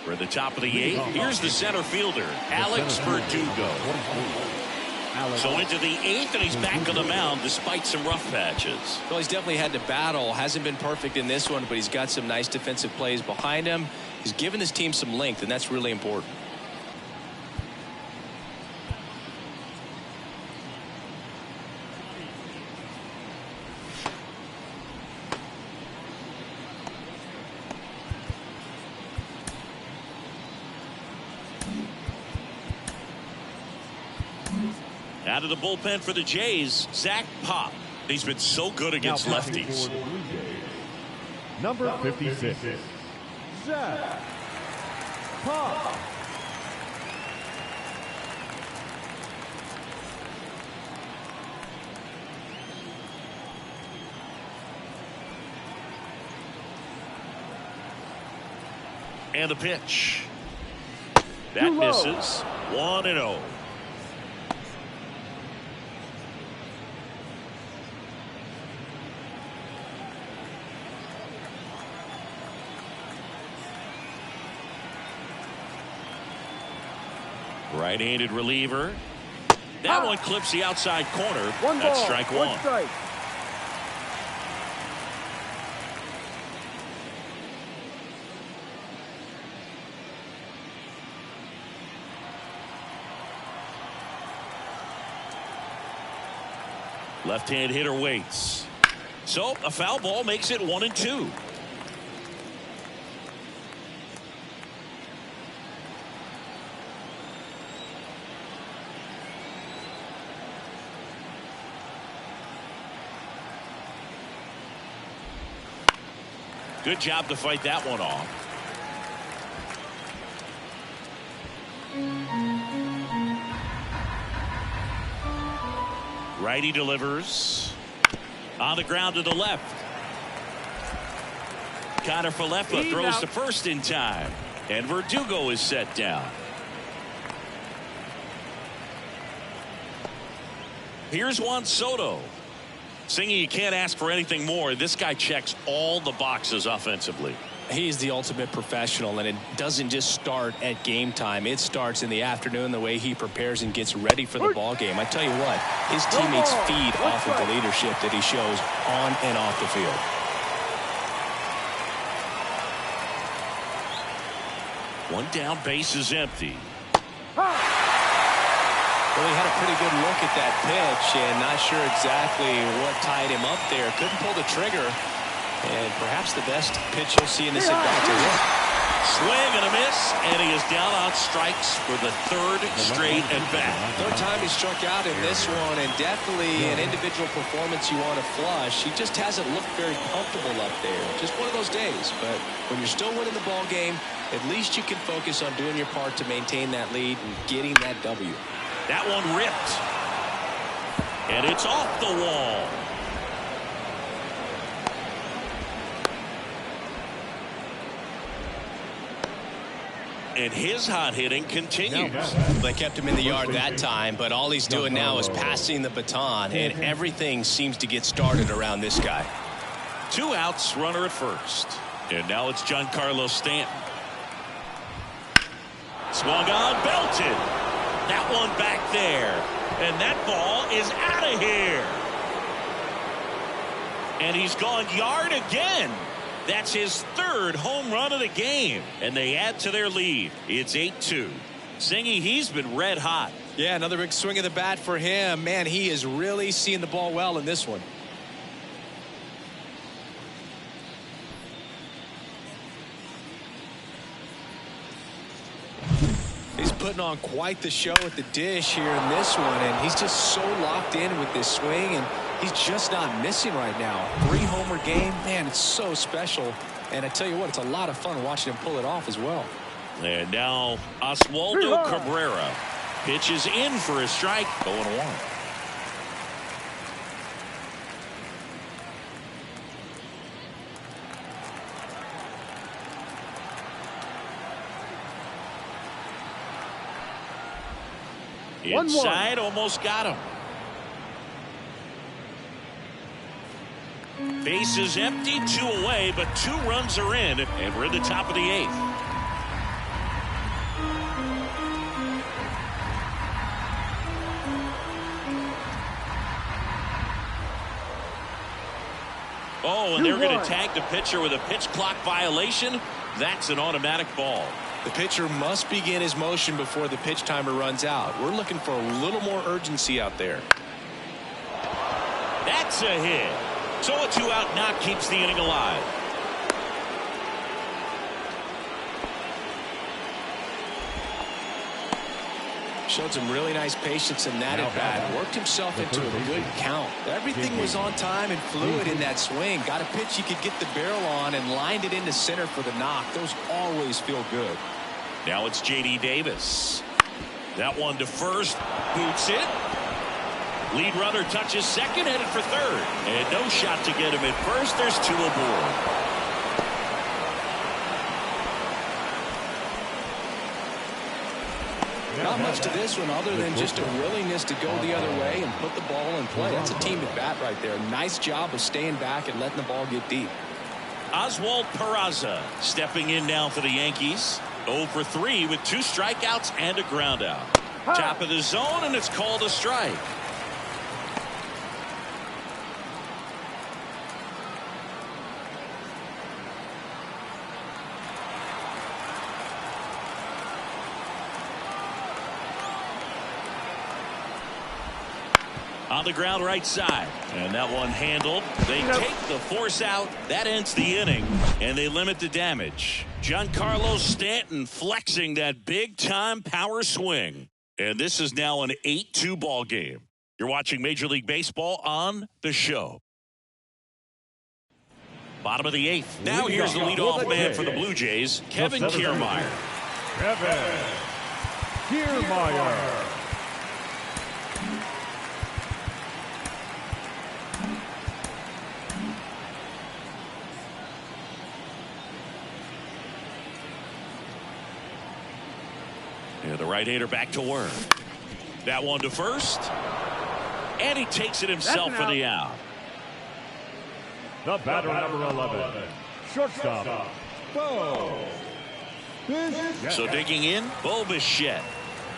We're at the top of the 8th. Here's the center fielder, Alex Verdugo. So into the 8th, and he's back on the mound despite some rough patches. Well, he's definitely had to battle. Hasn't been perfect in this one, but he's got some nice defensive plays behind him. He's given his team some length, and that's really important. Out of the bullpen for the Jays, Zach Pop. He's been so good against lefties. Number 56, Zach Pop. And the pitch. That misses. 1-0. Right-handed reliever. That one clips the outside corner. One That's ball, strike one one. strike. Left-hand hitter waits. So a foul ball makes it 1-2. Good job to fight that one off. Righty delivers. On the ground to the left. Connor Falefa throws to first in time. And Verdugo is set down. Here's Juan Soto. Singing, you can't ask for anything more. This guy checks all the boxes offensively. He's the ultimate professional, and it doesn't just start at game time. It starts in the afternoon, the way he prepares and gets ready for the ball game. I tell you what, his teammates feed off of the leadership that he shows on and off the field. One down, base is empty. Well, he had a pretty good look at that pitch and not sure exactly what tied him up there. Couldn't pull the trigger. And perhaps the best pitch you'll see in this at-bat to him. Swing and a miss, and he is down on strikes for the third straight at-bat. Third time he struck out in this one, and definitely an individual performance you want to flush. He just hasn't looked very comfortable up there. Just one of those days. But when you're still winning the ball game, at least you can focus on doing your part to maintain that lead and getting that W. That one ripped. And it's off the wall. And his hot hitting continues. They kept him in the yard that time, but all he's doing now is passing the baton, and everything seems to get started around this guy. 2 outs, runner at first. And now it's Giancarlo Stanton. Swung on, belted. That one back there. And that ball is out of here. And he's gone yard again. That's his third home run of the game. And they add to their lead. It's 8-2. Singy, he's been red hot. Yeah, another big swing of the bat for him. Man, he is really seeing the ball well in this one. He's putting on quite the show at the dish here in this one, and he's just so locked in with this swing, and he's just not missing right now. 3-homer game, man, it's so special. And I tell you what, it's a lot of fun watching him pull it off as well. And now Oswaldo Cabrera pitches in for a strike. 0-1. Inside, almost got him. Base is empty, 2 away, but 2 runs are in, and we're in the top of the 8th. Oh, and they're going to tag the pitcher with a pitch clock violation. That's an automatic ball. The pitcher must begin his motion before the pitch timer runs out. We're looking for a little more urgency out there. That's a hit. So a 2-out knock keeps the inning alive. Showed some really nice patience in that at bat. Worked himself into a good count. Everything was on time and fluid in that swing. Got a pitch he could get the barrel on and lined it into center for the knock. Those always feel good. Now it's J.D. Davis. That one to first. Boots it. Lead runner touches second, headed for third. And no shot to get him at first. There's 2 aboard. Not much to this one other than just a willingness to go the other way and put the ball in play. That's a team at bat right there. Nice job of staying back and letting the ball get deep. Oswald Peraza stepping in now for the Yankees. 0 for 3 with 2 strikeouts and a ground out. Top of the zone, and it's called a strike. On the ground right side, and that one handled. They take the force out. That ends the inning, and they limit the damage. Giancarlo Stanton flexing that big-time power swing. And this is now an 8-2 ball game. You're watching Major League Baseball on The Show. Bottom of the 8th. Now here's the leadoff man for the Blue Jays, Kevin Kiermaier. Kevin Kiermaier. Yeah, the right-hander back to work. That one to first. And he takes it himself for the out. The batter, number 11, shortstop, Bo Bichette. So digging in, Bo Bichette.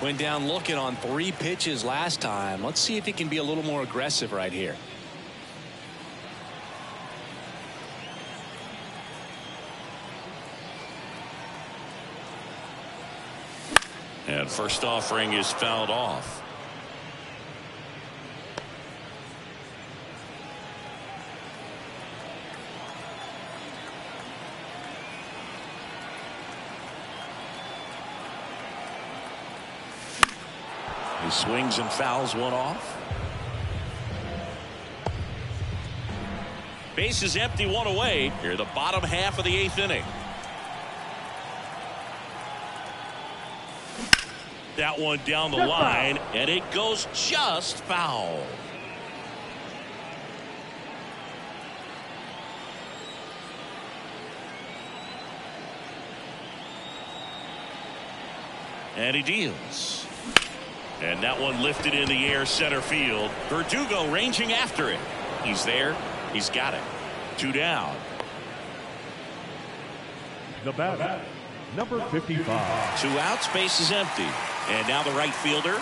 Went down looking on 3 pitches last time. Let's see if he can be a little more aggressive right here. And first offering is fouled off. He swings and fouls one off. Base is empty, one away. Here, the bottom half of the 8th inning. That one down the line, and it goes just foul. And he deals. And that one lifted in the air center field. Verdugo ranging after it. He's there. He's got it. 2 down. The batter, number 55. 2 outs, base is empty. And now the right fielder.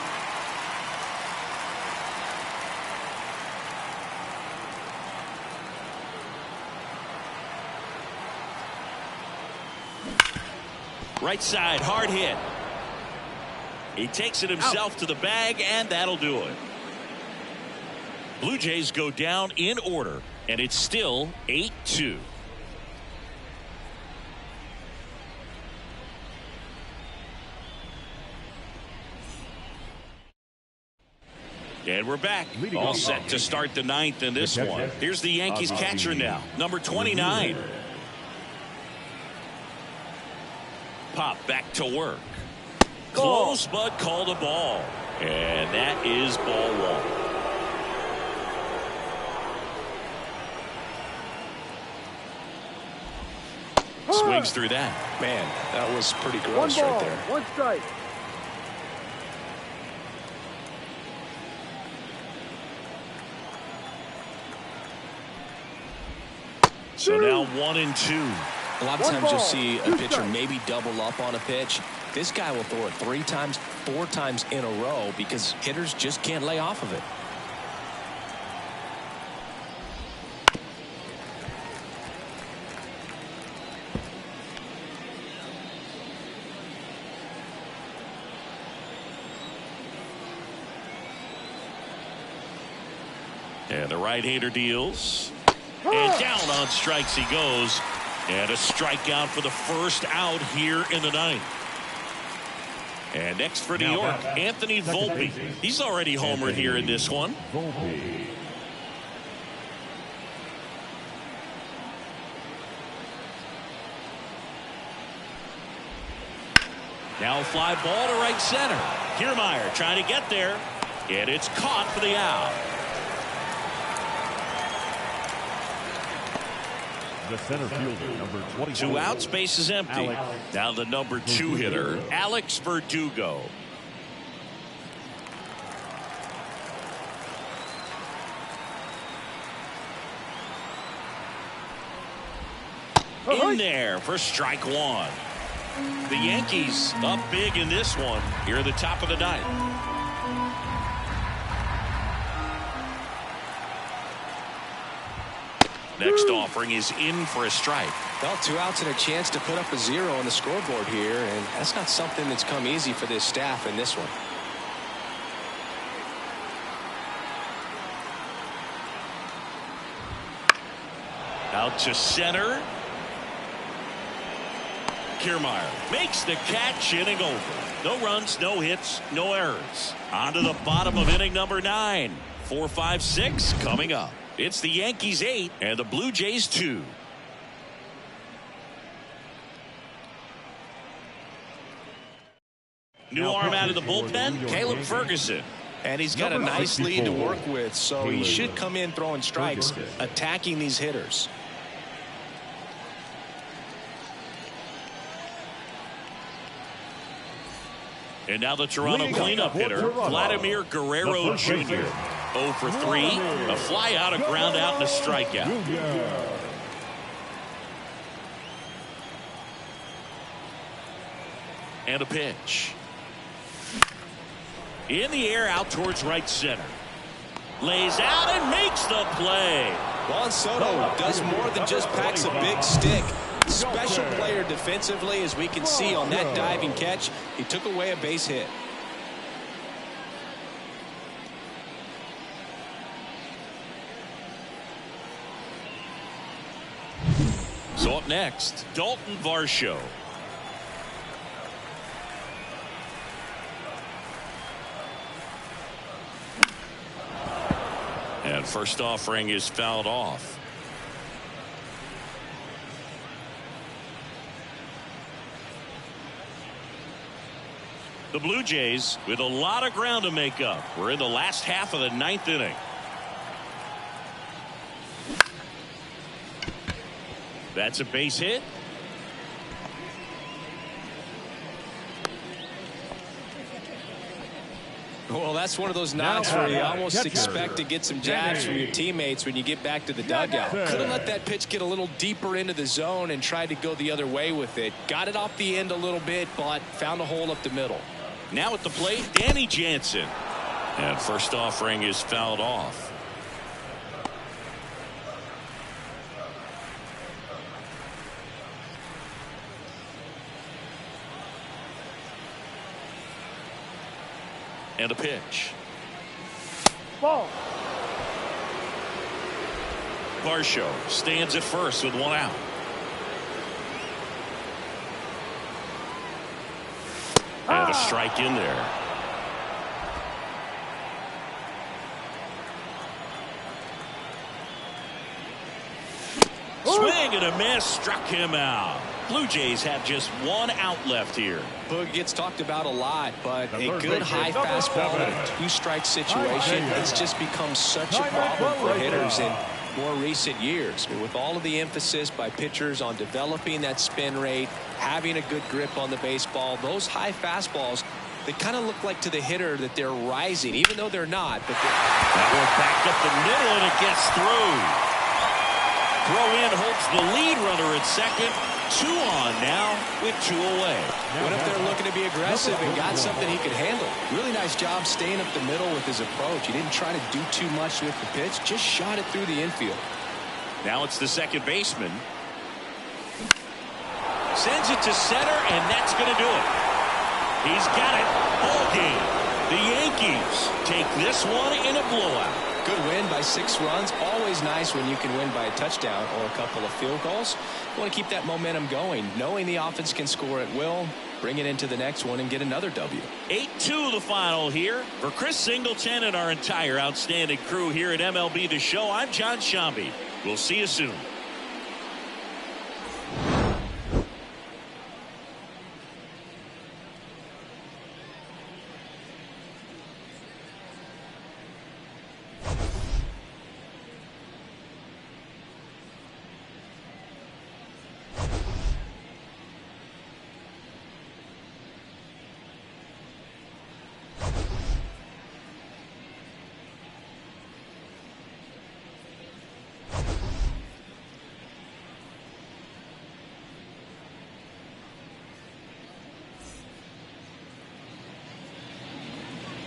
Right side, hard hit. He takes it himself to the bag, and that'll do it. Blue Jays go down in order, and it's still 8-2. And we're back. All set to start the 9th in this one. Here's the Yankees catcher now, number 29. Pop back to work. Close, but called a ball. And that is ball 1. Swings through that. Man, that was pretty gross right there. 1 strike. So now 1-2. A lot of times you'll see a pitcher maybe double up on a pitch. This guy will throw it 3 times, 4 times in a row because hitters just can't lay off of it. And the right-hander deals. And down on strikes he goes. And a strikeout for the first out here in the 9th. And next for New York, Anthony Volpe. He's already homered here in this one. Volpe. Now a fly ball to right center. Kiermaier trying to get there. And it's caught for the out. The center fielder, number 24. 2 outs, base is empty. Now the number 2 hitter, Alex Verdugo. In there for strike 1. The Yankees up big in this one here at the top of the 9th. Next offering is in for a strike. Well, 2 outs and a chance to put up a 0 on the scoreboard here, and that's not something that's come easy for this staff in this one. Out to center. Kiermaier makes the catch, inning over. No runs, no hits, no errors. On to the bottom of inning number 9. 4, 5, 6 coming up. It's the Yankees 8 and the Blue Jays 2. New arm out of the bullpen, Caleb Ferguson. And he's got a nice lead to work with, so he should come in throwing strikes, attacking these hitters. And now the Toronto cleanup hitter, Vladimir Guerrero Jr. 0 for 3, a fly out, a ground out, and a strikeout. And a pitch. In the air, out towards right center. Lays out and makes the play. Juan Soto does more than just packs a big stick. Special player defensively, as we can see on that diving catch. He took away a base hit. So up next, Dalton Varsho. And first offering is fouled off. The Blue Jays with a lot of ground to make up. We're in the last half of the 9th inning. That's a base hit. Well, that's one of those knocks where you almost expect to get some jabs from your teammates when you get back to the dugout. Could have let that pitch get a little deeper into the zone and tried to go the other way with it. Got it off the end a little bit, but found a hole up the middle. Now at the plate, Danny Jansen. And first offering is fouled off. And a pitch. Ball. Varsho stands at first with 1 out. And a strike in there. Swing and a miss, struck him out. Blue Jays have just 1 out left here. Boog gets talked about a lot, but a good high fastball in a 2-strike situation, it's just become such a problem for hitters in more recent years. With all of the emphasis by pitchers on developing that spin rate, having a good grip on the baseball, those high fastballs, they kind of look like to the hitter that they're rising, even though they're not. But that one back up the middle, and it gets through. Throw in holds the lead runner at second. 2 on now with 2 away. What if they're looking to be aggressive and got something he could handle? Really nice job staying up the middle with his approach. He didn't try to do too much with the pitch, just shot it through the infield. Now it's the second baseman. Sends it to center, and that's going to do it. He's got it. Ball game. The Yankees take this one in a blowout. Good win by 6 runs. Always nice when you can win by a touchdown or a couple of field goals. You want to keep that momentum going, knowing the offense can score at will, bring it into the next one and get another W. 8-2 the final here. For Chris Singleton and our entire outstanding crew here at MLB The Show, I'm John Shambi. We'll see you soon.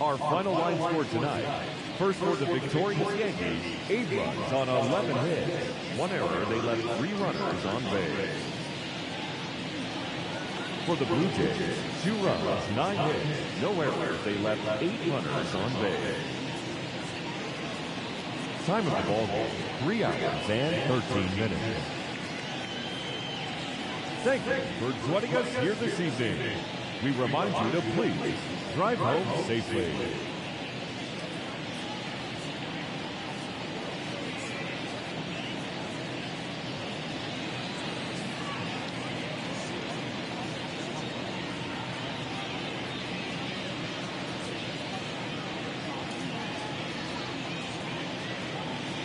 Our final line score tonight, First for the victorious Yankees, 8 runs on 11 hits. 1 error, they left 3 runners on base. For the Blue Jays, 2 runs, 9 hits, no errors, they left 8 runners on base. Time of the ball game, 3 hours and 13 minutes. Thank you for joining us here this evening. We remind you to please drive home safely.